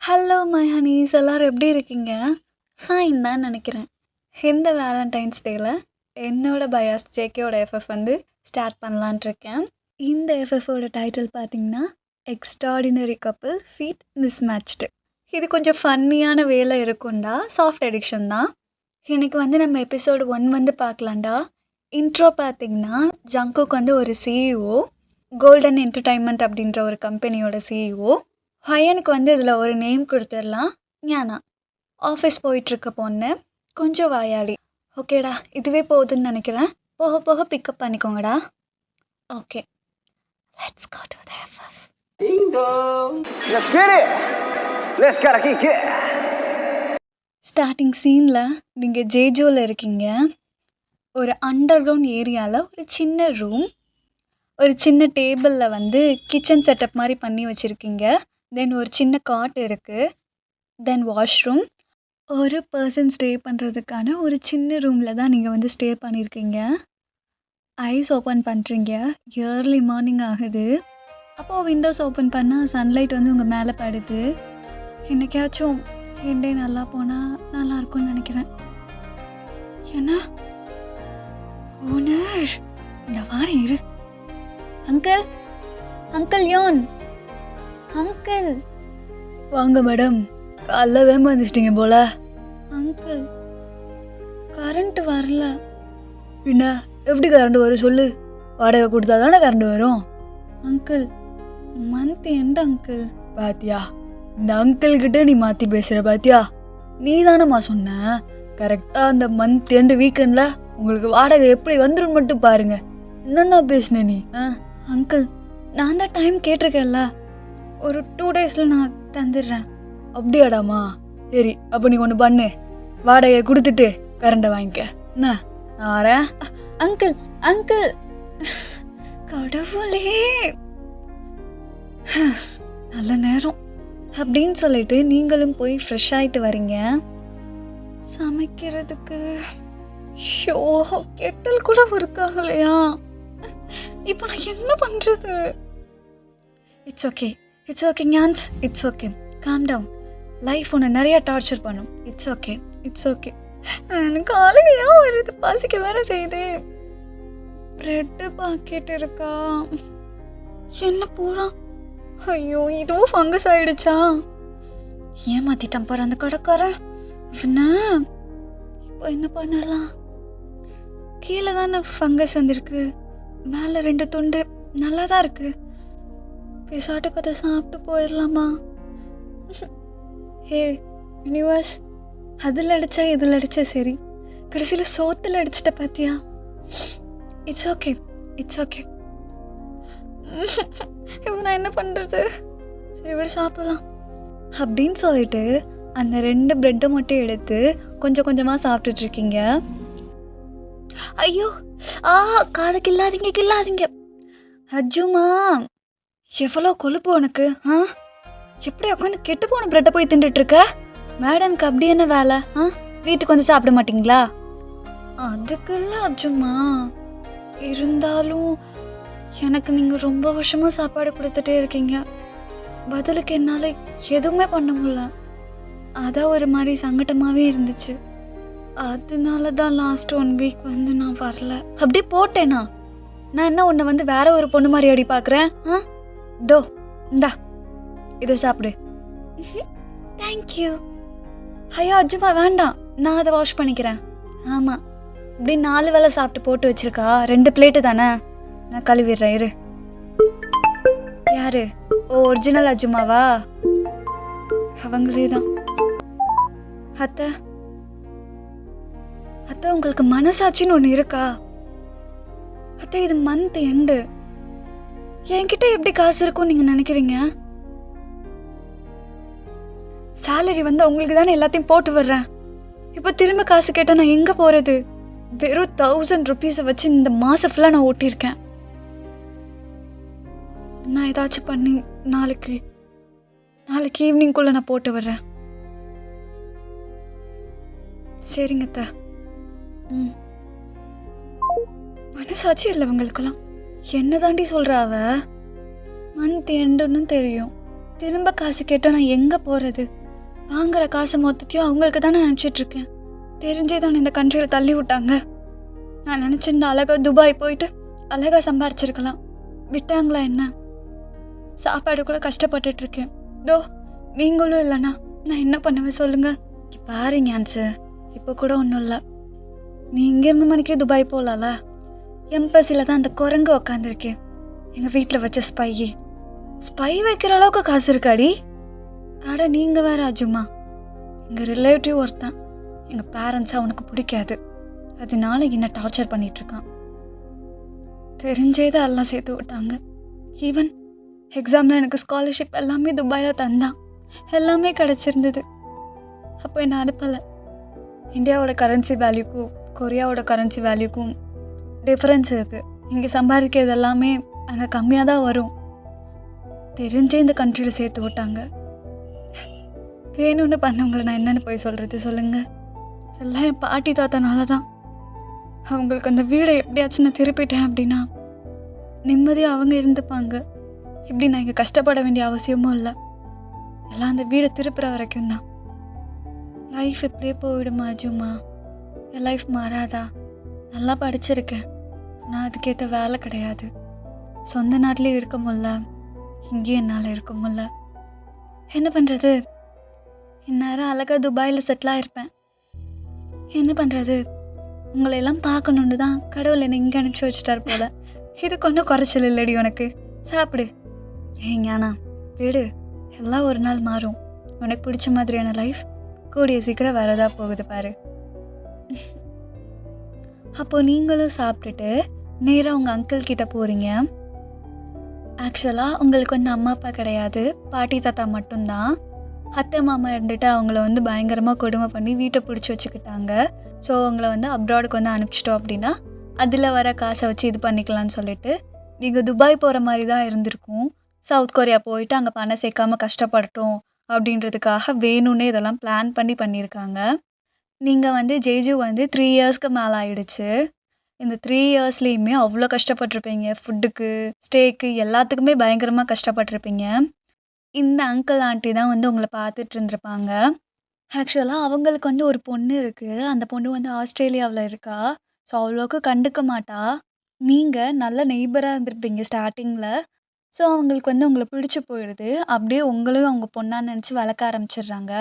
Hello my Honey's, எல்லோரும் எப்படி இருக்கீங்க? ஃபைன் தான் நினைக்கிறேன். இந்த வேலண்டைன்ஸ் டேயில் என்னோட பயாஸ் ஜேகேயோட எஃப்எஃப் வந்து ஸ்டார்ட் பண்ணலான்ட்டு இருக்கேன். இந்த எஃப்எஃபோட டைட்டில் பார்த்திங்கன்னா எக்ஸ்ட்ராடினரி கப்பிள் ஃபீட் மிஸ்மேட்ச்டு. இது கொஞ்சம் ஃபன்னியான வேலை இருக்கும்டா, சாஃப்ட் எடிக்ஷன் தான். இன்றைக்கி வந்து நம்ம எபிசோடு 1 வந்து பார்க்கலாம்டா. இன்ட்ரோ பார்த்திங்கன்னா ஜங்குக் வந்து ஒரு சிஇஓ, கோல்டன் என்டர்டைன்மெண்ட் அப்படின்ற ஒரு கம்பெனியோட சிஇஓ. பையனுக்கு வந்து இதில் ஒரு நேம் கொடுத்துடலாம், ஞானா. ஆஃபீஸ் போயிட்டுருக்க பொண்ணு, கொஞ்சம் வாயாடி. ஓகேடா, இதுவே போகுதுன்னு நினைக்கிறேன். போக போக பிக்கப் பண்ணிக்கோங்கடா. Okay, let's go to the FF. Ding dong. Let's get it. Let's gotta kick it. Starting சீனில் நீங்கள் ஜேஜோவில் இருக்கீங்க. ஒரு அண்டர் கிரவுண்ட் ஏரியாவில் ஒரு சின்ன ரூம், ஒரு சின்ன டேபிளில் வந்து கிச்சன் செட்டப் மாதிரி பண்ணி வச்சுருக்கீங்க. தென் ஒரு சின்ன காட் இருக்குது. தென் வாஷ்ரூம். ஒரு பர்சன் ஸ்டே பண்ணுறதுக்கான ஒரு சின்ன ரூமில் தான் நீங்கள் வந்து ஸ்டே பண்ணியிருக்கீங்க. ஐஸ் ஓப்பன் பண்ணுறீங்க. இயர்லி மார்னிங் ஆகுது. அப்போது விண்டோஸ் ஓப்பன் பண்ணால் சன்லைட் வந்து உங்கள் மேலே படுது. என்னைக்காச்சும் என் டே நல்லா போனால் நல்லாயிருக்கும்னு நினைக்கிறேன். ஏன்னா ஓனர் இந்த வாரம் இரு. அங்கிள், அங்கிள் யோன், அங்கிள். வாங்க மேடம், காலைல வேகமாக வந்துச்சிட்டிங்க போல. அங்கிள், கரண்ட் வரல. பின்ன எப்படி கரண்ட் வரும் சொல்லு? வாடகை கொடுத்தா தானே கரண்ட் வரும். Uncle, month end uncle. பாத்தியா, இந்த அங்கிள் கிட்ட நீ மாற்றி பேசுகிற பாத்தியா? நீ தானம்மா சொன்ன கரெக்டாக அந்த மந்த் எண்டு வீக்கெண்டில் உங்களுக்கு வாடகை எப்படி வந்துடும் மட்டும் பாருங்க. என்னென்ன பேசுன நீ? அங்கிள், நான் தான் டைம் கேட்டிருக்கேன்ல, ஒரு 2 டேஸில் நான் தந்துடுறேன். அப்படியாடாமா? சரி, அப்போ நீ ஒன்று பண்ணு, வாடகையை கொடுத்துட்டு கரண்ட்டை வாங்கிக்க. என்ன நான் வரேன். அங்கிள், அங்கிள், கடவுளே, நல்ல நேரம் அப்படின்னு சொல்லிட்டு நீங்களும் போய் ஃப்ரெஷ் ஆகிட்டு வரீங்க. சமைக்கிறதுக்கு ஷோ கெட்டல் கூட ஒர்க் ஆகலையா? இப்போ நான் என்ன பண்ணுறது? இட்ஸ் ஓகே, இட்ஸ் ஓகே ஞான்ஸ், it's okay, calm down. Life ஒன்று நிறைய டார்ச்சர் பண்ணும். It's okay, it's okay. எனக்கு ஆளுகையாக வருது, பசிக்க வேற செய்யுது. ப்ரெட்டு பாக்கெட் இருக்கா? என்ன பூரா? ஐயோ, இதுவும் ஃபங்கஸ் ஆயிடுச்சா? ஏமாத்திட்டான் பாரு அந்த கடைக்காரன். இப்போ என்ன பண்ணலாம்? கீழே தானே ஃபங்கஸ் வந்திருக்கு, மேலே 2 துண்டு நல்லா தான் இருக்கு. பேசாட்டுக்கு அதை சாப்பிட்டு போயிடலாமா? ஹே யூனிவர்ஸ், அதில் அடித்தா இதில் அடித்தா சரி, கடைசியில் சோத்தில் அடிச்சிட்ட பார்த்தியா? It's okay, it's okay. இப்போ நான் என்ன பண்ணுறது? சரி விட சாப்பிடலாம் அப்படின்னு சொல்லிட்டு அந்த 2 ப்ரெட்டை மட்டும் எடுத்து கொஞ்சம் கொஞ்சமாக சாப்பிட்டுட்ருக்கீங்க. ஐயோ, காதை கில்லாதீங்க, கில்லாதீங்க. அஜுமா, எவ்வளோ கொழுப்பு உனக்கு? எப்படி உட்காந்து கெட்டு போன ப்ரெட்டை போய் தின்றுட்டுருக்க? மேடம்க்கு அப்படி என்ன வேலை? வீட்டுக்கு வந்து சாப்பிட மாட்டிங்களா? அதுக்குல்ல அஜுமா, இருந்தாலும் எனக்கு நீங்கள் ரொம்ப வருஷமாக சாப்பாடு கொடுத்துட்டே இருக்கீங்க, பதிலுக்கு என்னால் எதுவுமே பண்ண முடியல. அதான் ஒரு மாதிரி சங்கட்டமாகவே இருந்துச்சு. அதனால தான் லாஸ்ட் 1 வீக் வந்து நான் வரல. அப்படியே போட்டேனா? நான் என்ன உன்னை வந்து வேற ஒரு பொண்ணு மாதிரி அடி பார்க்குறேன்? தோ இந்தா, இதை சாப்பிடு. தேங்க்யூ. ஐயோ அஜுமா வேண்டாம், நான் அதை வாஷ் பண்ணிக்கிறேன். ஆமாம், இப்படி 4 வேளை சாப்பிட்டு போட்டு வச்சிருக்கா, 2 பிளேட்டு தானே, நான் கழுவிடுறேன் இரு. யாரு? ஓ, ஒரிஜினல் அஜுமாவா? அவங்களே தான். அத்தை, அத்தை உங்களுக்கு மனசாட்சின்னு ஒன்று இருக்கா? அத்தை, இது மந்த் எண்டு, என்கிட்ட எப்படி காசு இருக்கும்னு நீங்கள் நினைக்கிறீங்க? சேலரி வந்து உங்களுக்கு தானே எல்லாத்தையும் போட்டு வர்றேன். இப்போ திரும்ப காசு கேட்டால் நான் எங்கே போகிறது? வெறும் 1000 ருபீஸை வச்சு இந்த மாதம் ஃபுல்லாக நான் ஓட்டியிருக்கேன். நான் ஏதாச்சும் பண்ணி நாளைக்கு ஈவினிங்குள்ளே நான் போட்டு வர்றேன். சரிங்க அத்தை. மனசாட்சி இல்லை உங்களுக்கெல்லாம். என்ன தாண்டி சொல்கிறா அவ? மந்த் எண்டுன்னு தெரியும், திரும்ப காசு கேட்டால் நான் எங்கே போகிறது? வாங்குற காசை மொத்தத்தையும் அவங்களுக்கு தானே நினச்சிட்ருக்கேன். தெரிஞ்சே தானே இந்த கண்ட்ரியில் தள்ளி விட்டாங்க. நான் நினச்சிருந்த அழகாக துபாய் போயிட்டு அழகாக சம்பாரிச்சிருக்கலாம். விட்டாங்களா என்ன? சாப்பாடு கூட கஷ்டப்பட்டுட்ருக்கேன். தோ நீங்களும் இல்லைண்ணா நான் என்ன பண்ணுவேன் சொல்லுங்கள். பாருங்க ஆன்சர், இப்போ கூட ஒன்றும் இல்லை. நீ இங்கேருந்து மணிக்கே துபாய் போகலாம்ல. எம்பசியில் தான் அந்த குரங்கு உக்காந்துருக்கேன். எங்கள் வீட்டில் வச்ச ஸ்பை வைக்கிற அளவுக்கு காசு இருக்காடி. ஆட நீங்கள் வேற அஜுமா. எங்கள் ரிலேட்டிவ் ஒருத்தன், எங்கள் பேரண்ட்ஸ் அவனுக்கு பிடிக்காது, அதனால என்ன டார்ச்சர் பண்ணிகிட்ருக்கான். தெரிஞ்சே தான் எல்லாம் சேர்த்து விட்டாங்க. ஈவன் எக்ஸாமில் எனக்கு ஸ்காலர்ஷிப் எல்லாமே துபாயில் தந்தான். எல்லாமே கிடச்சிருந்தது. அப்போ என்னை அனுப்பலை. இந்தியாவோட கரன்சி வேல்யூக்கும் கொரியாவோட கரன்சி வேல்யூக்கும் டிஃப்ரென்ஸ் இருக்குது. இங்கே சம்பாதிக்கிறது எல்லாமே அங்கே கம்மியாக தான் வரும். தெரிஞ்சே இந்த கண்ட்ரியில் சேர்த்து விட்டாங்க. வேணும்னு பண்ணவங்களை நான் என்னென்னு போய் சொல்கிறது சொல்லுங்கள். எல்லாம் என் பாட்டி தாத்தனால தான். அவங்களுக்கு அந்த வீடை எப்படியாச்சும் நான் திருப்பிட்டேன் அப்படின்னா நிம்மதியாக அவங்க இருந்துப்பாங்க. இப்படி நான் இங்கே கஷ்டப்பட வேண்டிய அவசியமும் இல்லை. எல்லாம் அந்த வீடை திருப்புற வரைக்கும் தான். லைஃப் இப்படியே போயிடுமா அஜுமா? என் லைஃப் மாறாதா? நல்லா படிச்சிருக்கேன், ஆனால் அதுக்கேற்ற வேலை கிடையாது. சொந்த நாட்டிலே இருக்க முடியல, இங்கேயும் என்னால் இருக்க முடியல. என்ன பண்ணுறது? இந்நேரம் அழகாக துபாயில் செட்டிலாக இருப்பேன். என்ன பண்ணுறது? உங்களையெல்லாம் பார்க்கணுன்னு தான் கடவுள் என்னை இங்கே அனுப்பிச்சி வச்சுட்டார் போல. இதுக்கு ஒன்றும் குறைச்சல் இல்லடி உனக்கு. சாப்பிடு. ஞானா விடு, எல்லாம் ஒரு நாள் மாறும். உனக்கு பிடிச்ச மாதிரியான லைஃப் கூடிய சீக்கிரம் வரதா போகுது பாரு. அப்போது நீங்களும் சாப்பிட்டுட்டு நேராக உங்கள் அங்கிள் கிட்ட போகிறீங்க. ஆக்சுவலாக உங்களுக்கு வந்து அம்மா அப்பா கிடையாது, பாட்டி தாத்தா மட்டும்தான். அத்தை மாமா இருந்துட்டு அவங்கள பயங்கரமாக கொடுமை பண்ணி வீட்டை பிடிச்சி வச்சுக்கிட்டாங்க. ஸோ அவங்கள அப்ராடுக்கு அனுப்பிச்சிட்டோம் அப்படின்னா அதில் வர காசை வச்சு இது பண்ணிக்கலான்னு சொல்லிட்டு நீங்கள் துபாய் போகிற மாதிரி தான் இருந்திருக்கும். சவுத் கொரியா போயிட்டு அங்கே பணம் சேர்க்காமல் கஷ்டப்படட்டும் அப்படின்றதுக்காக வேணும்னே இதெல்லாம் பிளான் பண்ணியிருக்காங்க. நீங்கள் ஜெய்ஜு 3 இயர்ஸ்க்கு மேலே ஆயிடுச்சு. இந்த 3 இயர்ஸ்லேயுமே அவ்வளோ கஷ்டப்பட்டிருப்பீங்க. ஃபுட்டுக்கு, ஸ்டேக்கு, எல்லாத்துக்குமே பயங்கரமாக கஷ்டப்பட்டிருப்பீங்க. இந்த அங்கிள் ஆண்டி தான் உங்களை பார்த்துட்டு இருந்திருப்பாங்க. ஆக்சுவலாக அவங்களுக்கு ஒரு பொண்ணு இருக்குது. அந்த பொண்ணு ஆஸ்திரேலியாவில் இருக்கா. ஸோ அவ்வளோக்கு கண்டுக்க மாட்டா. நீங்கள் நல்ல நெய்பராக இருந்திருப்பீங்க ஸ்டார்டிங்கில். ஸோ அவங்களுக்கு உங்களை பிடிச்சி போயிடுது. அப்படியே உங்களையும் அவங்க பொண்ணாக நினச்சி வளர்க்க ஆரம்பிச்சிடுறாங்க.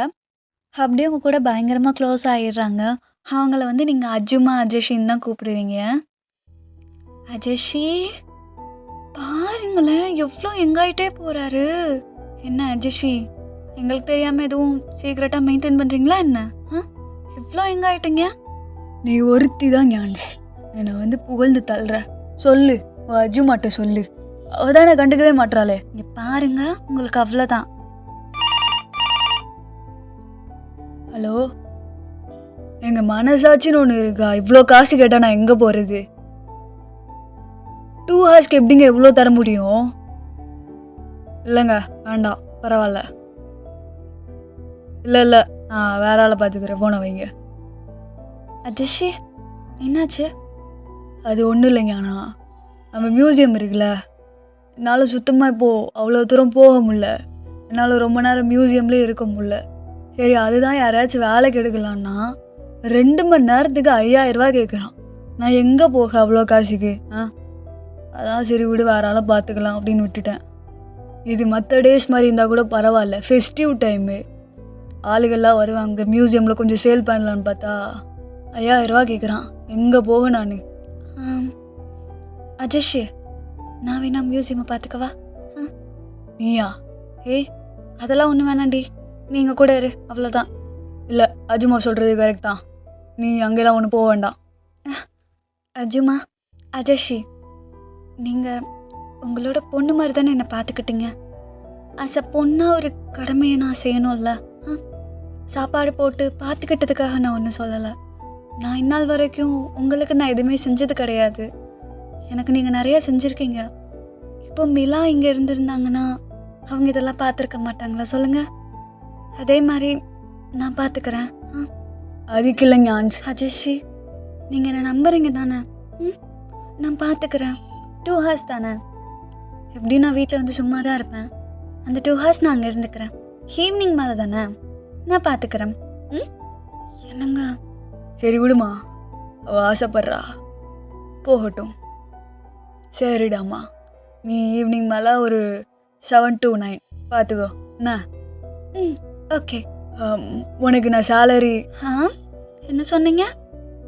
அப்படியே உங்க கூட பயங்கரமாக க்ளோஸ் ஆகிடுறாங்க. அவங்கள நீங்கள் அஜுமா அஜஷின்னு தான் கூப்பிடுவீங்க. அஜஷி பாருங்களேன் எவ்வளோ எங்காயிட்டே போகிறாரு. என்ன அஜஷி, எங்களுக்கு தெரியாமல் எதுவும் சீக்கிரட்டாக மெயின்டைன் பண்ணுறீங்களா என்ன? இவ்வளோ எங்காயிட்டீங்க? நீ ஒருத்தி தான் ஞான்ஸ் என்னை புகழ்ந்து தள்ளுற. சொல்லு, அஜுமாட்ட சொல்லு. அவதானே கண்டுக்கவே மாட்டாளே. இங்கே பாருங்க, உங்களுக்கு அவ்வளோதான். ஹலோ, எங்கள் மனசாட்சின்னு ஒன்று இருக்கா? இவ்வளோ காசு கேட்டால் நான் எங்கே போகிறது? 2 ஹார்ஸ்க்கு எப்படிங்க எவ்வளோ தர முடியும்? இல்லைங்க, வேண்டாம், பரவாயில்ல. இல்லை நான் வேற ஆளை பார்த்துக்கிறேன், ஃபோனை வைங்க. அஜஷி என்னாச்சு? அது ஒன்றும் இல்லைங்க. ஆனால் நம்ம மியூசியம் இருக்குல்ல, என்னால் சுத்தமாக இப்போது அவ்வளோ தூரம் போக முடில. என்னால் ரொம்ப நேரம் மியூசியம்லேயே இருக்க முடில. சரி, அதுதான் யாராச்சும் வேலைக்கு எடுக்கலான்னா 2 மணி நேரத்துக்கு 5000 ரூபா கேட்குறான். நான் எங்கே போக அவ்வளோ காசுக்கு? அதான் சரி விடு, வேற ஆளை பார்த்துக்கலாம் அப்படின்னு விட்டுட்டேன். இது மற்ற டேஸ் மாதிரி இருந்தால் கூட பரவாயில்ல, ஃபெஸ்டிவ் டைமு ஆளுகள்லாம் வருவாங்க, மியூசியமில் கொஞ்சம் சேல் பண்ணலான்னு பார்த்தா 5000 ரூபா கேட்குறான். எங்கே போக நான்? அஜஷ், நான் வேணா மியூசியமை பார்த்துக்கவா? நீயா? அதெல்லாம் ஒன்றும் வேணாண்டி, நீங்கள் கூட இரு, அவ்வளோதான். இல்லை, அஜுமா சொல்கிறது கரெக்ட் தான். நீ அங்கெல்லாம் ஒன்று போக வேண்டாம். அஜுமா, அஜஷி, நீங்கள் உங்களோட பொண்ணு மாதிரி தானே என்னை பார்த்துக்கிட்டீங்க. அஸ் அ பொண்ணாக ஒரு கடமையை நான் செய்யணும்ல. சாப்பாடு போட்டு பார்த்துக்கிட்டதுக்காக நான் ஒன்றும் சொல்லலை. நான் இந்நாள் வரைக்கும் உங்களுக்கு நான் எதுவுமே செஞ்சது கிடையாது. எனக்கு நீங்கள் நிறையா செஞ்சுருக்கீங்க. இப்போ மிலா இங்கே இருந்திருந்தாங்கன்னா அவங்க இதெல்லாம் பார்த்துருக்க மாட்டாங்களா சொல்லுங்கள்? அதே மாதிரி நான் பார்த்துக்கிறேன். அதுக்கு இல்லைங்க ஆன்ஸ். அஜஷி, நீங்கள் என்னை நம்புறீங்க தானே? நான் பார்த்துக்கிறேன். 2 ஹார்ஸ் தானே, எப்படி நான் வீட்டில் சும்மா தான் இருப்பேன். அந்த 2 ஹவர்ஸ் நான் அங்கே இருந்துக்கிறேன். ஈவினிங் மேலே தானே, நான் பார்த்துக்கிறேன். ம் என்னங்க? சரி விடுமா, அவள் ஆசைப்படுறா, போகட்டும். சரிடாம்மா, நீ ஈவினிங் மேலே ஒரு 7 to 9 பார்த்துக்கோ என்ன. ம் ஓகே. உனக்கு நான் சேலரி ஆ என்ன சொன்னீங்க?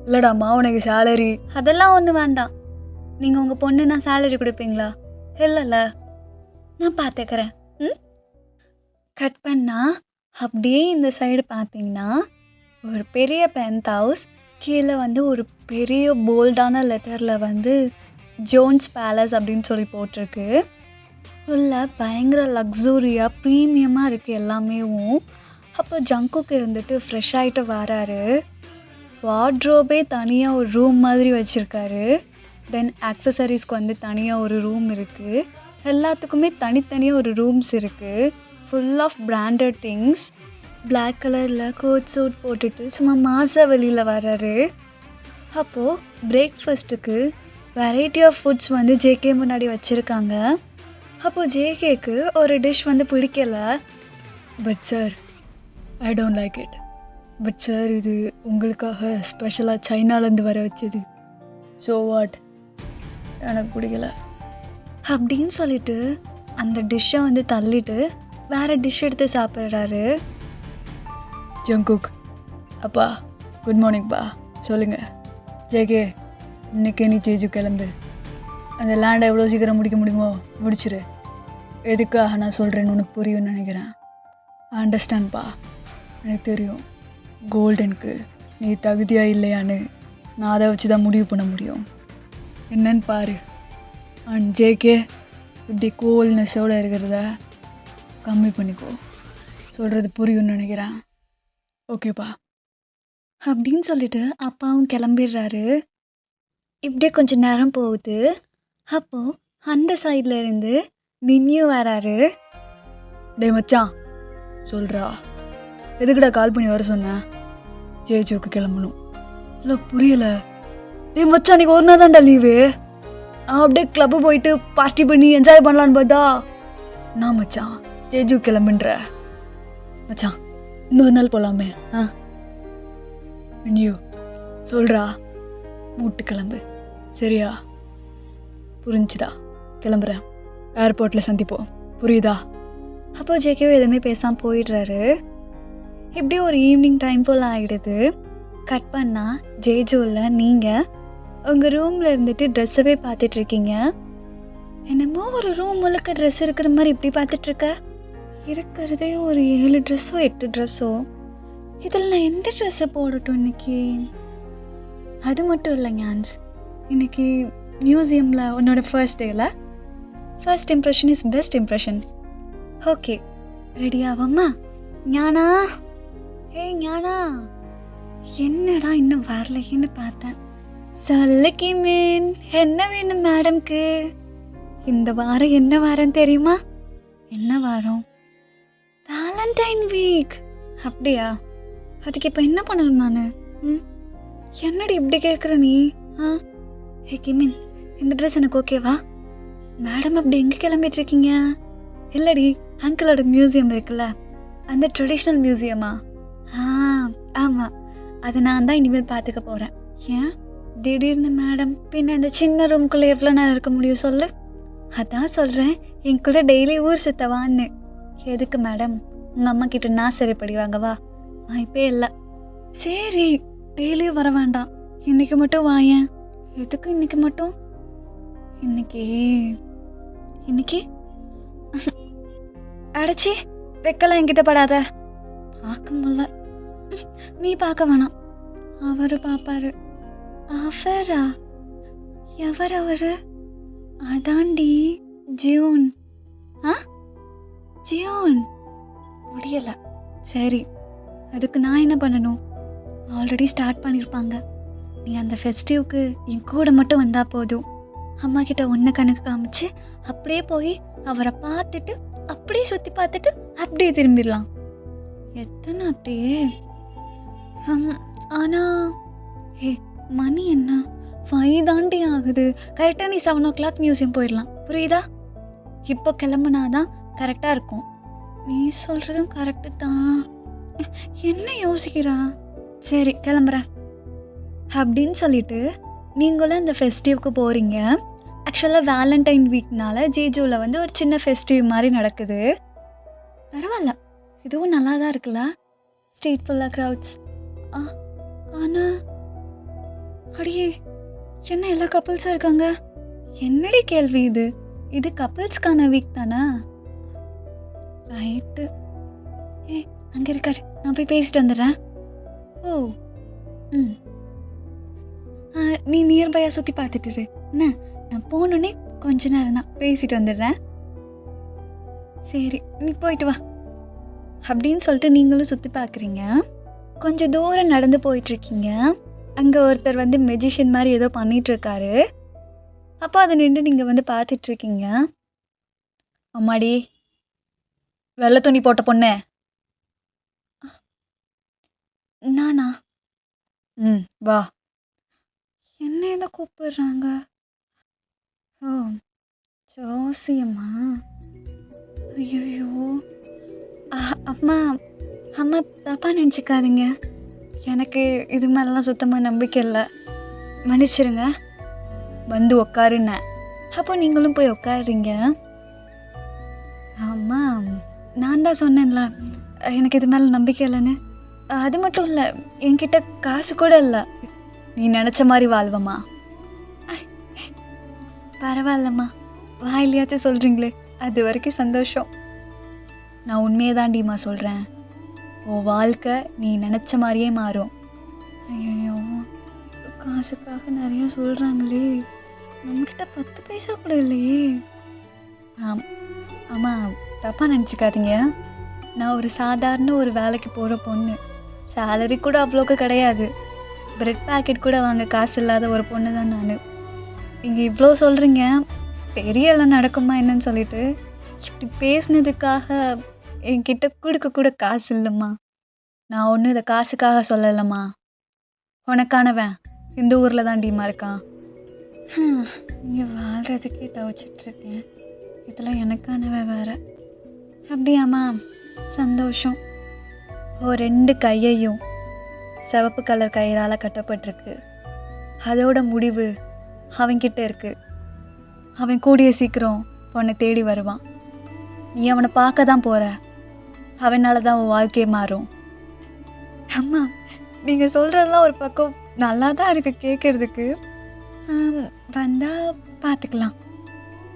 இல்லைடாம்மா, உனக்கு சேலரி அதெல்லாம் ஒன்றும் வேண்டாம். நீங்கள் உங்கள் பொண்ணு நான் சேலரி கொடுப்பீங்களா? இல்லைல்ல, நான் பார்த்துக்கிறேன். ம் கட் பண்ணா அப்படியே இந்த சைடு பார்த்தீங்கன்னா ஒரு பெரிய பென்த் ஹவுஸ், கீழே வந்து ஒரு பெரிய போல்டான லெட்டரில் வந்து ஜோன்ஸ் பேலஸ் அப்படின்னு சொல்லி போட்டிருக்கு. உள்ள பயங்கர லக்ஸூரியாக ப்ரீமியமாக இருக்குது எல்லாமேவும். அப்போ ஜங்குக்கு இருந்துட்டு ஃப்ரெஷ் ஆகிட்டு வராரு. வார்ட்ரோபே தனியாக ஒரு ரூம் மாதிரி வச்சுருக்காரு. தென் ஆக்சசரிஸ்க்கு வந்து தனியாக ஒரு ரூம் இருக்குது. எல்லாத்துக்குமே தனித்தனியாக ஒரு ரூம்ஸ் இருக்குது. Full of branded things. Black கலரில் கோட் சூட் போட்டுட்டு சும்மா மாசா வெளியில் வராரு. அப்போது பிரேக்ஃபாஸ்ட்டுக்கு வெரைட்டி ஆஃப் ஃபுட்ஸ் வந்து ஜேகே முன்னாடி வச்சுருக்காங்க. அப்போது ஜேகேக்கு ஒரு டிஷ் வந்து பிடிக்கலை. But sir, I don't like it. But sir, இது உங்களுக்காக ஸ்பெஷலாக சைனாலேருந்து வர வச்சது. ஸோ வாட், எனக்கு பிடிக்கல அப்படின்னு சொல்லிட்டு அந்த டிஷ்ஷை வந்து தள்ளிட்டு வேறு டிஷ் எடுத்து சாப்பிட்றாரு. ஜங்குக், அப்பா குட் மார்னிங்ப்பா. சொல்லுங்கள் ஜேகே, இன்னைக்கு நீ ஜேஜு கிளம்பு. அந்த லேண்டை எவ்வளோ சீக்கிரம் முடிக்க முடியுமோ முடிச்சிரு. எதுக்காக நான் சொல்கிறேன்னு உனக்கு புரியும்னு நினைக்கிறேன். அண்டர்ஸ்டாண்ட்ப்பா, எனக்கு தெரியும் கோல்டனுக்கு நீ தகுதியா இல்லையான்னு. நான் அதை வச்சு தான் முடிவு பண்ண முடியும். என்னன்னு பாரு. அண்ட் ஜேகே, இப்படி கோல்னஸோடு இருக்கிறத கம்மி பண்ணிக்கோ. சொல்கிறது புரியும்னு நினைக்கிறேன். ஓகேப்பா அப்படின்னு சொல்லிட்டு அப்பாவும் கிளம்பிடுறாரு. இப்படியே கொஞ்சம் நேரம் போகுது. அப்போது அந்த சைடில் இருந்து மின்னியூ வராரு. டே மச்சான், சொல்கிறா, எதுக்குடா கால் பண்ணி வர சொன்னேன்? ஜேஜுக்கு கிளம்பணும். இல்லை புரியலை. டே மச்சான், அன்றைக்கி ஒரு நாள் தான்டா லீவு. நான் அப்படியே கிளப்பு போயிட்டு பார்ட்டி பண்ணி என்ஜாய் பண்ணலான்னு பார்த்தா நான் மச்சான் ஜேஜு கிளம்புன்ற. மச்சான் இன்னொரு நாள் போகலாமே. மின்னியூ சொல்கிறா, மூட்டு கிளம்பு சரியா? புரிஞ்சுதா? கிளம்புறேன், ஏர்போர்ட்டில் சந்திப்போம், புரியுதா? அப்போ ஜேகேவும் எதுவுமே பேசாமல் போயிடுறாரு. இப்படியே ஒரு ஈவினிங் டைம் போல் ஆகிடுது. கட் பண்ணால் ஜேஜுவில் நீங்கள் உங்கள் ரூமில் இருந்துட்டு ட்ரெஸ்ஸவே பார்த்துட்ருக்கீங்க. என்னமோ ஒரு ரூம் முழுக்க ட்ரெஸ் இருக்கிற மாதிரி இப்படி பார்த்துட்ருக்க. இருக்கிறதே ஒரு 7 ட்ரெஸ்ஸோ 8 ட்ரெஸ்ஸோ. இதில் நான் எந்த ட்ரெஸ்ஸை போடட்டும் இன்னைக்கு? அது மட்டும் இல்லை ஞான்ஸ், இன்னைக்கு மியூசியமில் உன்னோட ஃபர்ஸ்ட் டேயில் first impression is best impression. Okay, ரெடியாவாம்மா? ஞானா, ஞானா, என்னடா இன்னும் வரலைன்னு பார்த்தேன். சொல்லு கிமேன், என்ன வேணும் மேடம்க்கு? இந்த வாரம் என்ன வாரம் தெரியுமா? என்ன வாரம்? Valentine week. அப்படியா? அதுக்கு இப்போ என்ன பண்ணணும் நான்? என்னடி இப்படி கேட்குற நீ? ஹே கிமின், இந்த ட்ரெஸ் எனக்கு ஓகேவா? மேடம் அப்படி எங்கே கிளம்பிட்டுருக்கீங்க? இல்லடி, அங்கிளோட மியூசியம் இருக்குல்ல, அந்த ட்ரெடிஷ்னல் மியூசியமா? ஆமாம், அதை நான் தான் இனிமேல் பார்த்துக்க போகிறேன். ஏன் திடீர்னு மேடம்? பின்ன இந்த சின்ன ரூம்குள்ளே எவ்வளோ நேரம் இருக்க முடியும் சொல்லு? அதான் சொல்கிறேன், என் கூட டெய்லி ஊர் சுத்தவான்னு. எதுக்கு மேடம்? உங்கள் அம்மா கிட்ட நான் சரிப்படி வாங்கவா? வாய்ப்பே இல்லை. சரி, டெய்லியும் வர வேண்டாம், இன்னைக்கு மட்டும் வாயேன். எதுக்கு இன்னைக்கு மட்டும்? இன்னைக்கு அடைச்சி வைக்கலாம், என்கிட்ட படாத. பார்க்க முடியல. நீ பார்க்க வேணாம், அவரு பார்ப்பாரு. அவரா? எவர் அவரு? அதாண்டி ஜூன். ஜூன் முடியலை. சரி, அதுக்கு நான் என்ன பண்ணணும்? ஆல்ரெடி ஸ்டார்ட் பண்ணியிருப்பாங்க. நீ அந்த ஃபெஸ்டிவ்க்கு என் கூட மட்டும் வந்தால் போதும். அம்மா கிட்ட ஒன்று கணக்கு காமிச்சு அப்படியே போய் அவரை பார்த்துட்டு அப்படியே சுற்றி பார்த்துட்டு அப்படியே திரும்பிடலாம். எத்தனை அப்படியே? ஆனால் மணி என்ன? 5 தாண்டி ஆகுது. கரெக்டாக நீ 7 o'clock மியூசியம் போயிடலாம், புரியுதா? இப்போ கிளம்புனாதான் கரெக்டாக இருக்கும். நீ சொல்கிறதும் கரெக்டு தான். என்ன யோசிக்கிறான்? சரி கிளம்புறேன் அப்படின்னு சொல்லிட்டு நீங்களும் அந்த ஃபெஸ்டிவ்க்கு போகிறீங்க. ஆக்சுவலாக வேலண்டைன் வீக்னால ஜேஜூவில் வந்து ஒரு சின்ன ஃபெஸ்டிவ் மாதிரி நடக்குது. பரவாயில்ல, இதுவும் நல்லா தான் இருக்குல்ல. ஸ்ட்ரீட் ஃபுல்லாக க்ரௌட்ஸ். ஆனால் அடியே, என்ன எல்லா கப்புள்ஸாக இருக்காங்க? என்னடி கேள்வி இது? இது கப்புள்ஸ்க்கான வீக் தானே? ரைட்டு. அங்கே இருக்காரு, நான் போய் பேசிட்டு வந்துடுறேன். ஓ ம் நீ நியர்பையாக சுற்றி பார்த்துட்டு என்ன, நான் போனோடனே கொஞ்ச நேரம் தான் பேசிட்டு வந்துடுறேன். சரி நீ போயிட்டு வா அப்படின்னு சொல்லிட்டு நீங்களும் சுற்றி பார்க்குறீங்க. கொஞ்சம் தூரம் நடந்து போயிட்டுருக்கீங்க. அங்கே ஒருத்தர் வந்து மெஜிஷியன் மாதிரி ஏதோ பண்ணிகிட்ருக்காரு. அப்போ அதை நின்று நீங்கள் வந்து பார்த்துட்ருக்கீங்க. அம்மாடி, வெள்ளை துணி போட்ட பொண்ணு நானா? வா. என்ன இதை கூப்பிடுறாங்க? ஓ, ஜோசியம்மா. ஐயோ, அம்மா அம்மா தப்பாக நினச்சிக்காதீங்க. எனக்கு இது மேலெலாம் சுத்தமாக நம்பிக்கை இல்லை, மன்னிச்சிருங்க. வந்து உக்காருன்ன. அப்போ நீங்களும் போய் உட்காடுறீங்க. அம்மா, நான் தான் சொன்னேன்ல எனக்கு இது மேலே நம்பிக்கை இல்லைன்னு. அது மட்டும் இல்லை, என்கிட்ட காசு கூட இல்லை. நீ நினச்ச மாதிரி வாழ்வம்மா. பரவாயில்லம்மா, வாயிலையாச்சும் சொல்கிறீங்களே, அது வரைக்கும் சந்தோஷம். நான் உண்மையை தாண்டிம்மா சொல்கிறேன். உன் வாழ்க்கை நீ நினச்ச மாதிரியே மாறும். ஐயோ, காசுக்காக நிறைய சொல்கிறாங்களே, நம்மக்கிட்ட 10 பைசா கூட இல்லையே. ஆமாம், தப்பாக நினச்சிக்காதீங்க. நான் ஒரு சாதாரண ஒரு வேலைக்கு போகிற பொண்ணு. சேலரி கூட அவ்வளோக்கு கிடையாது. பிரெட் பேக்கெட் கூட வாங்க காசு இல்லாத ஒரு பொண்ணு தான் நான். நீங்கள் இவ்வளோ சொல்கிறீங்க, தெரியலை நடக்குமா என்னன்னு சொல்லிட்டு. இப்படி பேசினதுக்காக என்கிட்ட கொடுக்க கூட காசு இல்லைம்மா. நான் ஒன்றும் இதை காசுக்காக சொல்லலைம்மா. உனக்கானவன் இந்த ஊரில் தான் டீமா இருக்கான். இங்கே வாழ்கிறதுக்கே தவிச்சிட்ருக்கேன், இதில் எனக்கானவன் வேறு. அப்படியாம்மா, சந்தோஷம். 2 கையையும் சிவப்பு கலர் கயிறால் கட்டப்பட்டிருக்கு. அதோட முடிவு அவன்கிட்ட இருக்குது. அவன் கூடிய சீக்கிரம் பொண்ணை தேடி வருவான். நீ அவனை பார்க்க தான் போகிற. அவனால தான் உன் வாழ்க்கையே மாறும். அம்மா, நீங்கள் சொல்கிறதெல்லாம் ஒரு பக்கம் நல்லா தான் இருக்குது கேட்குறதுக்கு. வந்தால் பார்த்துக்கலாம்.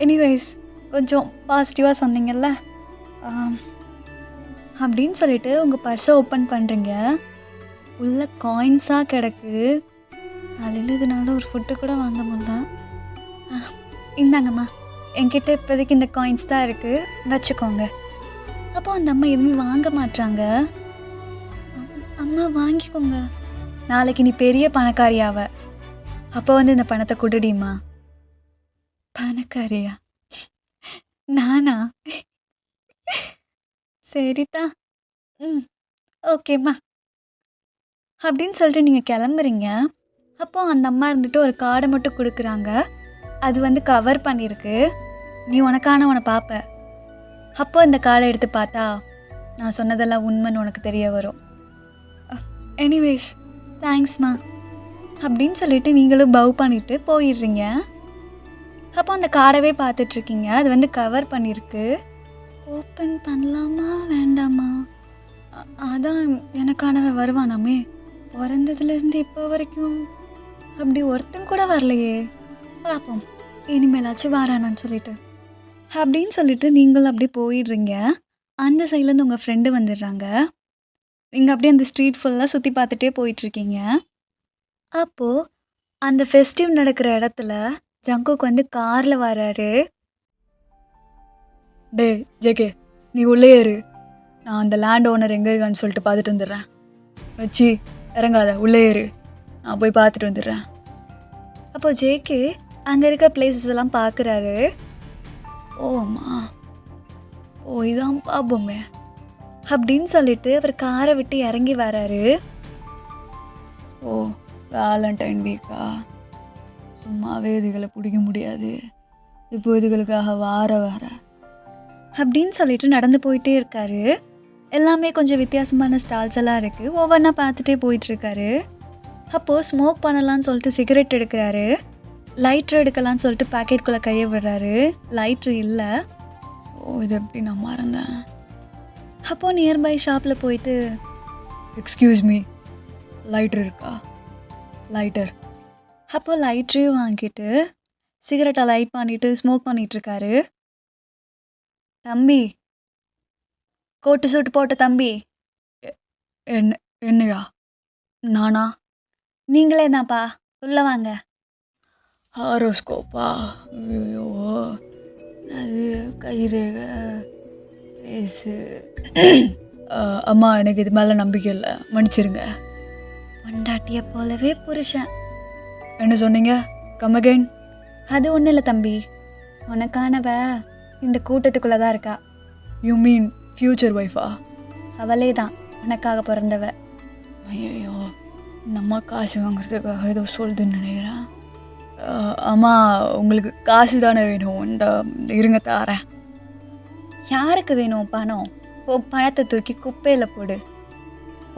எனிவேஸ், கொஞ்சம் பாசிட்டிவாக சொன்னீங்கல்ல அப்படின்னு சொல்லிட்டு உங்கள் பர்ஸை ஓப்பன் பண்ணுறீங்க. உள்ள காயின்ஸாக கிடக்கு. அதில் இதனால ஒரு ஃபுட்டு கூட வாங்க முடியல. இந்தாங்கம்மா, என்கிட்ட இப்போதைக்கு இந்த காயின்ஸ் தான் இருக்குது, வச்சுக்கோங்க. அப்போ அந்த அம்மா எதுவுமே வாங்க மாட்டாங்க. அம்மா வாங்கிக்கோங்க, நாளைக்கு நீ பெரிய பணக்காரியாவ. அப்போ வந்து இந்த பணத்தை கொடுடிம்மா. பணக்காரியா? நானா? சரிதான், ஓகேம்மா அப்படின்னு சொல்லிட்டு நீங்கள் கிளம்புறீங்க. அப்போது அந்த அம்மா இருந்துட்டு ஒரு கார்டை மட்டும் கொடுக்குறாங்க. அது வந்து கவர் பண்ணியிருக்கு. நீ உனக்கான பார்ப்ப. அப்போ இந்த கார்டை எடுத்து பார்த்தா நான் சொன்னதெல்லாம் உண்மைன்னு உனக்கு தெரிய வரும். எனிவேஸ், தேங்க்ஸ்மா அப்படின்னு சொல்லிட்டு நீங்களும் பவ் பண்ணிவிட்டு போயிடுறீங்க. அப்போ அந்த கார்டவே பார்த்துட்ருக்கீங்க. அது வந்து கவர் பண்ணியிருக்கு. ஓப்பன் பண்ணலாமா வேண்டாமா? அதான் எனக்கானவன் வருவானாமே. பிறந்ததுலேருந்து இப்போ வரைக்கும் அப்படி ஒருத்தன் கூட வரலையே. பார்ப்போம், இனிமேலாச்சும் வாரானான்னு சொல்லிட்டு அப்படின்னு சொல்லிட்டு நீங்களும் அப்படியே போயிடுறீங்க. அந்த சைட்லேருந்து உங்கள் ஃப்ரெண்டு வந்துடுறாங்க. நீங்கள் அப்படியே அந்த ஸ்ட்ரீட் ஃபுல்லாக சுற்றி பார்த்துட்டே போயிட்டுருக்கீங்க. அப்போது அந்த ஃபெஸ்டிவ் நடக்கிற இடத்துல ஜங்குக்கு வந்து காரில் வராரு. டே ஜேகே, நீ உள்ளே ஏறு. நான் அந்த லேண்ட் ஓனர் எங்கே இருக்கான்னு சொல்லிட்டு பார்த்துட்டு வந்துடுறேன். வச்சு இறங்காத, உள்ளே ஏறு, நான் போய் பார்த்துட்டு வந்துடுறேன். அப்போது ஜேகே அங்கே இருக்க பிளேசஸ் எல்லாம் பார்க்குறாரு. ஓம்மா, ஓ இதான் பாப்போமே அப்படின்னு சொல்லிட்டு அவர் காரை விட்டு இறங்கி வராரு. ஓ, வேலண்டைன் வீக்கா? சும்மாவே இதுகளை பிடிக்க முடியாது. இப்போ இதுகளுக்காக வார அப்படின்னு சொல்லிட்டு நடந்து போயிட்டே இருக்காரு. எல்லாமே கொஞ்சம் வித்தியாசமான ஸ்டால்ஸ் எல்லாம் இருக்குது. ஒவ்வொன்றா பார்த்துட்டே போயிட்டுருக்காரு. அப்போது ஸ்மோக் பண்ணலான்னு சொல்லிட்டு சிகரெட் எடுக்கிறாரு. லைட்ரு எடுக்கலான்னு சொல்லிட்டு பேக்கெட்குள்ளே கையை விடுறாரு. லைட்ரு இல்லை. ஓ, இது எப்படி நான் மறந்தேன். அப்போது நியர்பை ஷாப்பில் போயிட்டு எக்ஸ்கியூஸ் மீ, லைட்டர் இருக்கா? லைட்டர். அப்போது லைட்ரையும் வாங்கிட்டு சிகரெட்டை லைட் பண்ணிவிட்டு ஸ்மோக் பண்ணிகிட்ருக்காரு. தம்பி, கோட்டு சூட்டு போட்ட தம்பி. என்னையா? நானா? நீங்களே தான்ப்பா, உள்ளே வாங்க. ஹாரோஸ்கோப்பா? ஐயோ, அது கைரேக பேசு. அம்மா, எனக்கு இது மேலே நம்பிக்கை இல்லை, மன்னிச்சிருங்க. பொண்டாட்டியை போலவே புருஷன். என்ன சொன்னீங்க? Come again. அது ஒன்றும் இல்லை தம்பி, உனக்கானவ இந்த கூட்டத்துக்குள்ளே தான் இருக்கா. யூ மீன் ஃப்யூச்சர் ஒய்ஃபா? அவளே தான் உனக்காக பிறந்தவ. ஐயோ, இந்த அம்மா காசு வாங்குறதுக்காக ஏதோ சொல்லுதுன்னு நினைக்கிறேன். அம்மா, உங்களுக்கு காசு தானே வேணும்? இந்த இருங்க தாரேன். யாருக்கு வேணும் பணம்? உன் பணத்தை தூக்கி குப்பையில் போடு.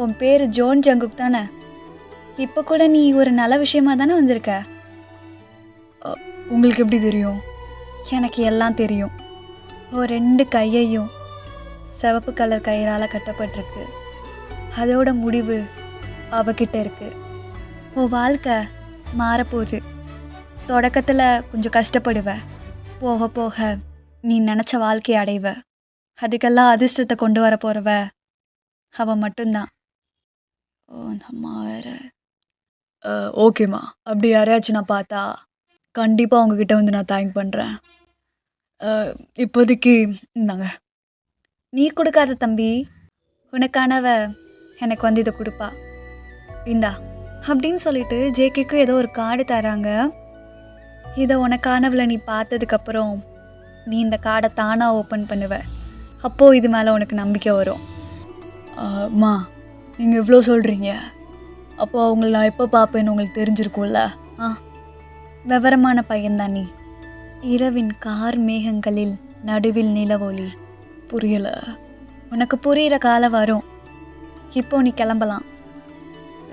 உன் பேர் ஜோன் ஜங்குக் தானே. இப்போ கூட நீ ஒரு நல்ல விஷயமா தானே வந்திருக்க. உங்களுக்கு எப்படி தெரியும்? எனக்கு எல்லாம் தெரியும். உன் 2 கையையும் சிவப்பு கலர் கயிறால் கட்டப்பட்டிருக்கு. அதோட முடிவு அவகிட்ட இருக்கு. உன் வாழ்க்கை மாறப்போகுது. தொடக்கத்தில் கொஞ்சம் கஷ்டப்படுவ, போக போக நீ நினச்ச வாழ்க்கையை அடைவ. அதுக்கெல்லாம் அதிர்ஷ்டத்தை கொண்டு வர போகிறவ அவன் மட்டும்தான். ஓ, அந்த அம்மா வேற. ஓகேம்மா, அப்படி யாரையாச்சும் நான் பார்த்தா கண்டிப்பாக உங்ககிட்ட வந்து நான் தேங்க் பண்ணுறேன். இப்போதைக்கு இந்தாங்க. நீ கொடுக்காத தம்பி, உனக்கானவ எனக்கு வந்து இதை கொடுப்பா. இந்தா அப்படின்னு சொல்லிட்டு ஜேகேக்கும் ஏதோ ஒரு கார்டு தராங்க. இதை உனக்கானவளை நீ பார்த்ததுக்கப்புறம் நீ இந்த கார்டை தானாக ஓப்பன் பண்ணுவ. அப்போது இது மேலே உனக்கு நம்பிக்கை வரும். அம்மா, நீங்கள் இவ்வளோ சொல்கிறீங்க, அப்போ அவங்கள நான் எப்போ பார்ப்பேன்னு உங்களுக்கு தெரிஞ்சிருக்கும்ல? விவரமான பையன்தான் நீ. இரவின் கார் மேகங்களில் நடுவில் நிலவொளி. புரியலை. உனக்கு புரிகிற காலம் வரும். இப்போ நீ கிளம்பலாம்.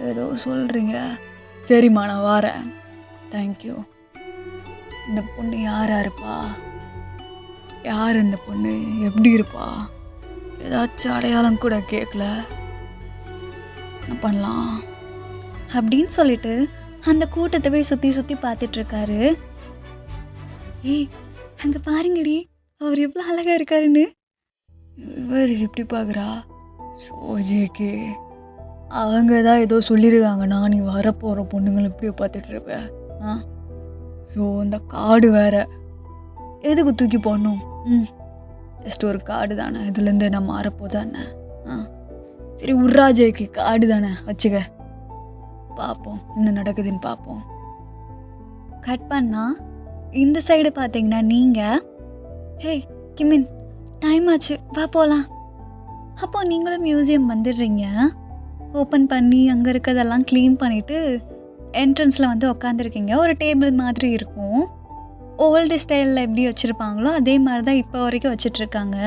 ஏதோ சொல்கிறீங்க. சரிம்மா, நான் வரேன். தேங்க்யூ. இந்த பொண்ணு யாரா இருப்பா? யார் இந்த பொண்ணு? எப்படி இருப்பா? ஏதாச்சும் அடையாளம் கூட கேட்கல. என்ன பண்ணலாம் அப்படின்னு சொல்லிட்டு அந்த கூட்டத்தை போய் சுற்றி சுற்றி பார்த்துட்ருக்காரு. ஏய், அங்கே பாருங்கடி, அவர் எவ்வளோ அழகாக இருக்காருன்னு. இவர் எப்படி பார்க்குறா? சோஜேக்கு அவங்க தான் ஏதோ சொல்லியிருக்காங்கன்னா நீ வரப்போகிற பொண்ணுங்களை இப்படியே பார்த்துட்ருப்ப. ஸோ இந்த கார்டு வேற எதுக்கு தூக்கி போடணும்? ஜஸ்ட் ஒரு கார்டு தானே, இதுலேருந்து நான் மாறப்போதானே. சரி, உர்ராஜேக்கு கார்டு தானே, வச்சுக்க. பார்ப்போம் என்ன நடக்குதுன்னு பார்ப்போம். கட் பண்ணா இந்த சைடு பார்த்தீங்கன்னா நீங்கள், ஹே கிமின், டைம் ஆச்சு, வா போகலாம். அப்போ நீங்களும் மியூசியம் வந்துடுறீங்க. ஓப்பன் பண்ணி அங்கே இருக்கிறதெல்லாம் க்ளீன் பண்ணிவிட்டு என்ட்ரன்ஸில் வந்து உக்காந்துருக்கீங்க. ஒரு டேபிள் மாதிரி இருக்கும். ஓல்டு ஸ்டைலில் எப்படி வச்சுருப்பாங்களோ அதே மாதிரி தான் இப்போ வரைக்கும் வச்சிட்ருக்காங்க.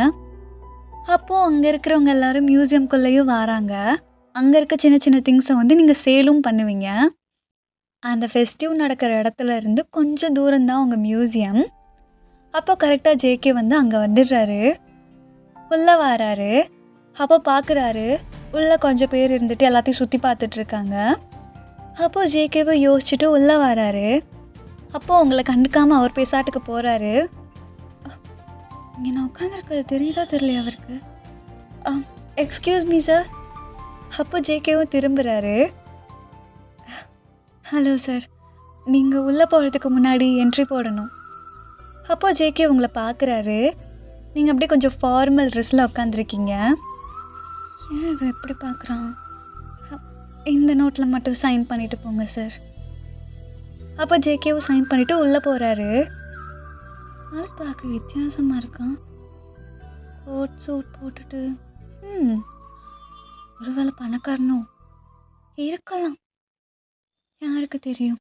அப்போது அங்கே இருக்கிறவங்க எல்லோரும் மியூசியம்குள்ளேயும் வராங்க. அங்கே இருக்க சின்ன சின்ன திங்ஸை வந்து நீங்கள் சேலும் பண்ணுவீங்க. அந்த ஃபெஸ்டிவ் நடக்கிற இடத்துல இருந்து கொஞ்சம் தூரம்தான் உங்கள் மியூசியம். அப்போ கரெக்டாக ஜேகே வந்து அங்கே வந்துடுறாரு. உள்ளே வராரு. அப்போ பார்க்குறாரு, உள்ளே கொஞ்சம் பேர் இருந்துட்டு எல்லாத்தையும் சுற்றி பார்த்துட்ருக்காங்க. அப்போது ஜேகேவை யோசிச்சுட்டு உள்ளே வராரு. அப்போது உங்களை கண்டுக்காமல் அவர் பேசாட்டுக்கு போகிறாரு. இங்கே நான் உட்காந்துருக்கிறது தெரியுதா தெரியலையா அவருக்கு? Excuse me sir. அப்போ ஜேகேவும் திரும்புகிறாரு. ஹலோ சார், நீங்கள் உள்ளே போகிறதுக்கு முன்னாடி என்ட்ரி போடணும். அப்போ ஜேகே உங்களை பார்க்குறாரு. நீங்கள் அப்படியே கொஞ்சம் ஃபார்மல் ட்ரெஸ்ஸில் உட்காந்துருக்கீங்க. ஏன் இவன் எப்படி பார்க்குறான்? இந்த நோட்டில் மட்டும் சைன் பண்ணிவிட்டு போங்க சார். அப்போ ஜேகேவும் சைன் பண்ணிவிட்டு உள்ளே போகிறாரு. ஆள் பார்க்க வித்தியாசமாக இருக்கான். கோட் சூட் போட்டுட்டு. ஒருவேளை பணக்காரனும் இருக்கலாம், யாருக்கு தெரியும்.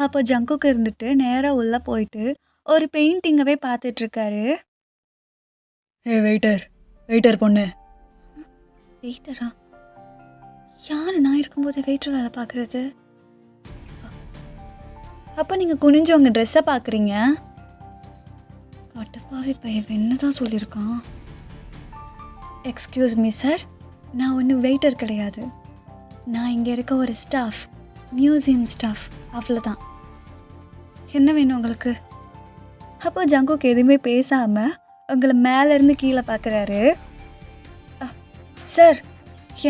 அப்போ ஜங்குக்கு இருந்துட்டு நேராக உள்ளே போயிட்டு ஒரு பெயிண்டிங்கவே பார்த்துட்ருக்காரு. ஏ வெயிட்டர் பொண்ணு. வெயிட்டரா? யார் நான் இருக்கும்போது வெயிட்டர் வேலை பார்க்குறது? அப்போ நீங்கள் குனிஞ்சு உங்கள் ட்ரெஸ்ஸை பார்க்குறீங்க. பட்டப்பாவி பையன் என்ன தான் சொல்லியிருக்கான்? எக்ஸ்கியூஸ் மீ சார், நான் ஒன்றும் வெயிட்டர் கிடையாது. நான் இங்கே இருக்க ஒரு ஸ்டாஃப், மியூசியம் ஸ்டாஃப், அவ்வளோதான். என்ன வேணும் உங்களுக்கு? அப்போ ஜங்குக்கு எதுவுமே பேசாமல் உங்களை மேலேருந்து கீழே பார்க்குறாரு. சார்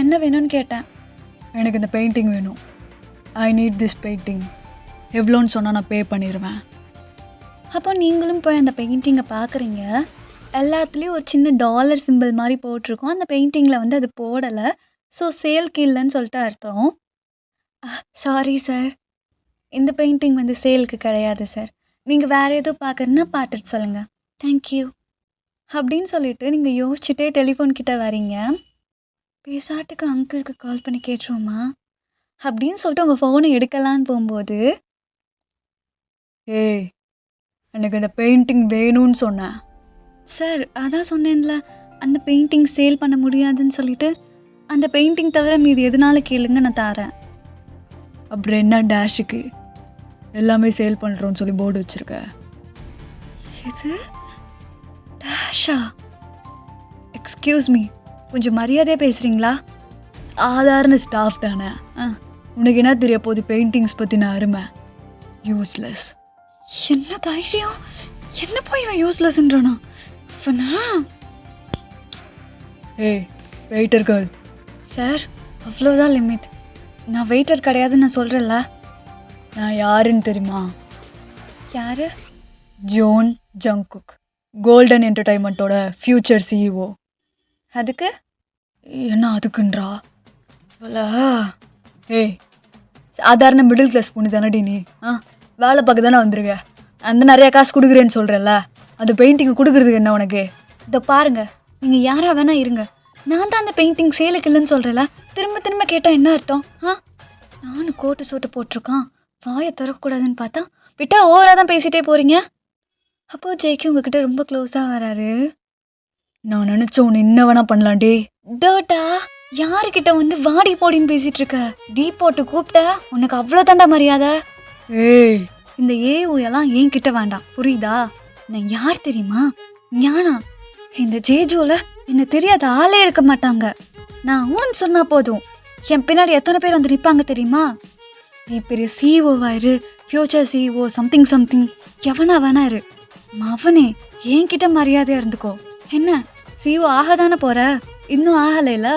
என்ன வேணும்னு கேட்டேன். எனக்கு இந்த பெயிண்டிங் வேணும். I need this painting. எவ்வளோன்னு சொன்னால் நான் பே பண்ணிடுவேன். அப்போ நீங்களும் போய் அந்த பெயிண்டிங்கை பார்க்குறீங்க. எல்லாத்துலேயும் ஒரு சின்ன டாலர் சிம்பிள் மாதிரி போட்டிருக்கோம். அந்த பெயிண்டிங்கில் வந்து அது போடலை. ஸோ சேல்க்கு இல்லைன்னு சொல்லிட்டு அர்த்தம். சாரி சார், இந்த பெயிண்டிங் வந்து சேலுக்கு கிடையாது சார். நீங்கள் வேறு எதுவும் பார்க்குறதுன்னா பார்த்துட்டு சொல்லுங்கள். தேங்க்யூ அப்படின்னு சொல்லிட்டு நீங்கள் யோசிச்சுட்டே டெலிஃபோன் கிட்டே வரீங்க. பேசாட்டுக்கு அங்கிளுக்கு கால் பண்ணி கேட்டுருவோமா அப்படின்னு சொல்லிட்டு உங்கள் ஃபோனை எடுக்கலான்னு போகும்போது, ஏய் எனக்கு இந்த பெயிண்டிங் வேணும்னு சொன்னேன். சார் அதான் சொன்னேன்ல, அந்த பெயிண்டிங் சேல் பண்ண முடியாதுன்னு சொல்லிட்டு. அந்த பெயிண்டிங் தவிர மீது எதுனால கேளுங்க, நான் தரேன். அப்புறம் என்ன டேஷுக்கு எல்லாமே சேல் பண்ணுறோன்னு சொல்லி போர்டு வச்சுருக்க? எது டேஷா? எக்ஸ்கியூஸ் மீ, கொஞ்சம் மரியாதையாக பேசுகிறீங்களா? சாதாரண ஸ்டாஃப் தானே. உனக்கு என்ன தெரிய போகுது பெயிண்டிங்ஸ் பற்றின அருமை? யூஸ்லெஸ். என்ன தைரியம்? என்ன போய் இவன் யூஸ்லெஸ்ன்றானா? இவனா? ஏய் வெயிட்டர் கேர்ள். சார் அவ்வளோதான் லிமிட். நான் வெயிட்டர் கிடையாதுன்னு நான் சொல்கிறேன்ல. நான் யாருன்னு தெரியுமா? யாரு? ஜோன் ஜங்குக், கோல்டன் என்டர்டைன்மெண்ட்டோட ஃப்யூச்சர் சிஇஓ. அதுக்கு என்ன அதுக்குன்றா? ஏய் சாதாரண மிடில் கிளாஸ் பொண்ணு தானடி நீ? வேலை பார்க்க தானே வந்துருக்க. அந்த நிறையா காசு கொடுக்குறேன்னு சொல்கிறல்ல, அந்த பெயிண்டிங்கை கொடுக்குறதுக்கு என்ன உனக்கு? இதை பாருங்க, நீங்கள் யாராக வேணா இருங்க, நான் தான் அந்த பெயிண்டிங் சேலுக்கு இல்லைன்னு சொல்கிறேன்ல. திரும்ப திரும்ப கேட்டால் என்ன அர்த்தம்? நானும் கோட்டு சோட்டு போட்டிருக்கான், வாயை திறக்கக்கூடாதுன்னு பார்த்தா விட்டா ஓவராக தான் பேசிகிட்டே போகிறீங்க. அப்போது ஜெய்க்கு உங்ககிட்ட ரொம்ப க்ளோஸாக வராரு. நான் நினச்ச உன்னை என்ன வேணா பண்ணலான்டே. டேட்டா யாருக்கிட்ட வந்து வாடி போடின்னு பேசிகிட்டு இருக்க? டீ போட்டு கூப்பிட்ட உனக்கு அவ்வளோ தாண்டா மரியாதை. ஏய் இந்த ஏஎல்லாம் என்கிட்ட வேண்டாம், புரியுதா? நான் யார் தெரியுமா? ஞானா. இந்த ஜேஜோவில் என்ன தெரியாத ஆளே இருக்க மாட்டாங்க. நான் ஊன்னு சொன்னா போதும், என் பின்னாடி எத்தனை பேர் வந்து நிற்பாங்க தெரியுமா? நீ பெரிய சிஇஓவாயிரு, ஃபியூச்சர் சிஇஓ சம்திங் சம்திங், எவனா வேணா இரு, அவனே என்கிட்ட மரியாதையாக இருந்துக்கோ. என்ன சிஇஓ ஆக தானே போற? இன்னும் ஆகலைல?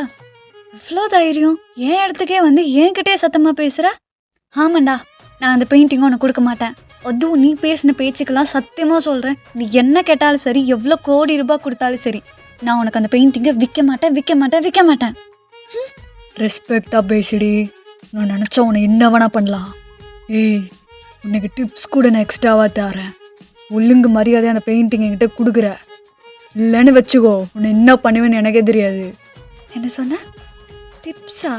இவ்வளோ தைரியம் என் இடத்துக்கே வந்து என்கிட்டே சத்தமாக பேசுகிற? ஆமாண்டா, நான் அந்த பெயிண்டிங்கை உனக்கு கொடுக்க மாட்டேன். அதுவும் நீ பேசின பேச்சுக்கெல்லாம் சத்தியமாக சொல்கிறேன், நீ என்ன கேட்டாலும் சரி, எவ்வளோ கோடி ரூபாய் கொடுத்தாலும் சரி, நான் உனக்கு அந்த பெயிண்டிங்கை விற்க மாட்டேன். ரெஸ்பெக்டாக பேசிடி. நான் நினச்சா உன்னை என்ன வேணா பண்ணலாம். ஏய் உனக்கு டிப்ஸ் கூட நான் எக்ஸ்ட்ராவாக தரேன். ஒழுங்கு மரியாதை அந்த பெயிண்டிங் என்கிட்ட கொடுக்குற, இல்லைன்னு வச்சுக்கோ உன்னை என்ன பண்ணுவேன்னு எனக்கே தெரியாது. என்ன சொன்ன? டிப்ஸா?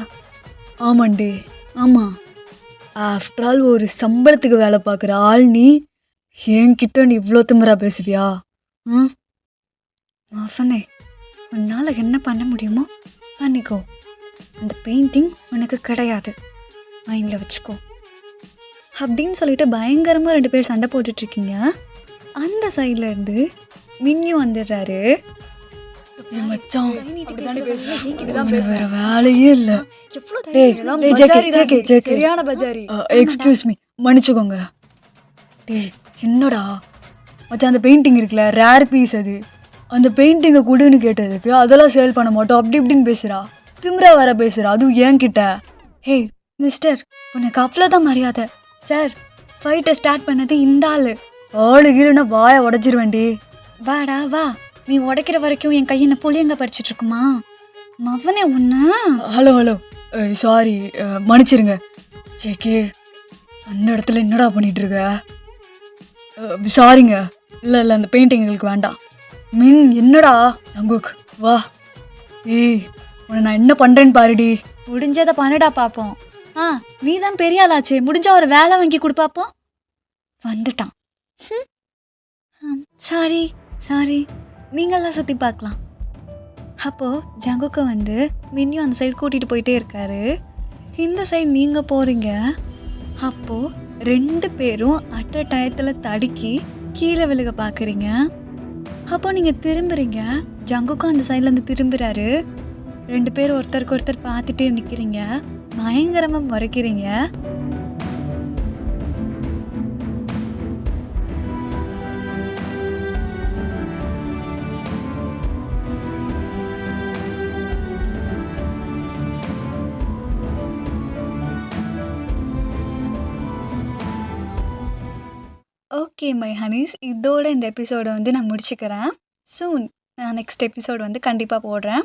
ஆமாண்டி, ஆமாம். ஆஃப்டர் ஆல் ஒரு சம்பளத்துக்கு வேலை பார்க்குற ஆள் நீ என்கிட்ட நீ இவ்வளோ திமிரா பேசுவியா? அவனே, உன்னால் என்ன பண்ண முடியுமோ பண்ணிக்கோ. அந்த பெயிண்டிங் உனக்கு கிடையாது, மைண்டில் வச்சுக்கோ அப்படின்னு சொல்லிட்டு பயங்கரமாக 2 பேர் சண்டை போட்டுட்ருக்கீங்க. அந்த சைடில் இருந்து மின்னியும் வந்துடுறாரு. மச்சான் வேற வேலையே இல்லை. சரியான பஜாரி. எக்ஸ்கியூஸ் மீ, மன்னிச்சுக்கோங்க. டேய் என்னடா மச்சான், அந்த பெயிண்டிங் இருக்குல்ல, ரேர் பீஸ் அது. அந்த பெயிண்டிங்கை கொடுன்னு கேட்டதுக்கு அதெல்லாம் சேல் பண்ண மாட்டோம் அப்படி இப்படின்னு பேசுகிறா. திமிரா வர பேசுகிறா, அதுவும் ஏன்கிட்ட. ஹேய் மிஸ்டர், உனக்கு அவ்வளோதான் மரியாதை. சார் ஃபைட்டை ஸ்டார்ட் பண்ணது இந்த ஆளு கீழே வாயை உடச்சிருவேண்டி. வாடா வா, நீ உடைக்கிற வரைக்கும் என் கையை என்ன புளியங்க பறிச்சுட்டு இருக்குமா? மவனே ஒன்று. ஹலோ சாரி, மன்னிச்சிருங்க. சேக்கே அந்த இடத்துல என்னடா பண்ணிட்டு இருக்க? சாரிங்க. இல்லை அந்த பெயிண்டிங் எங்களுக்கு வேண்டாம். என்னடா அங்குக் வா. ஏய் உன்னை நான் என்ன பண்ணுறேன்னு பாருடி. முடிஞ்சதை பண்ணுடா பார்ப்போம். நீ தான் பெரிய ஆளாச்சே, முடிஞ்ச ஒரு வேலை வாங்கி கொடுப்பாப்போம். வந்துட்டான். சாரி நீங்களாம் சுற்றி பார்க்கலாம். அப்போது ஜங்குக்கை வந்து மின்னியும் அந்த சைடு கூட்டிகிட்டு போயிட்டே இருக்காரு. இந்த சைடு நீங்கள் போகிறீங்க. அப்போது 2 பேரும் அட்ட டயத்தில் தடுக்கி கீழே விழுக பார்க்குறீங்க. அப்போ நீங்கள் திரும்புறீங்க. ஜங்குக்கும் அந்த சைட்லேருந்து திரும்புகிறாரு. 2 பேரும் ஒருத்தருக்கு ஒருத்தர் பார்த்துட்டே நிற்கிறீங்க. பயங்கரமாக முறைக்கிறீங்க. ஓகே மை ஹனீஸ், இதோட இந்த எபிசோடை வந்து நான் முடிச்சுக்கிறேன். சூன் நான் நெக்ஸ்ட் எபிசோடு வந்து கண்டிப்பாக போடுறேன்.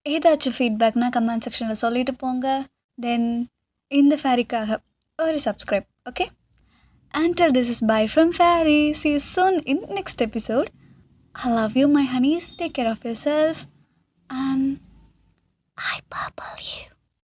ஏதாச்சும் ஃபீட்பேக்னா கமெண்ட் செக்ஷனில் சொல்லிட்டு போங்க. தென் இந்த ஃபேரிக்காக ஒரு subscribe. Okay, until this is bye from Fairy. See you soon in next episode. I love you my honeys. Take care of yourself. I purple you.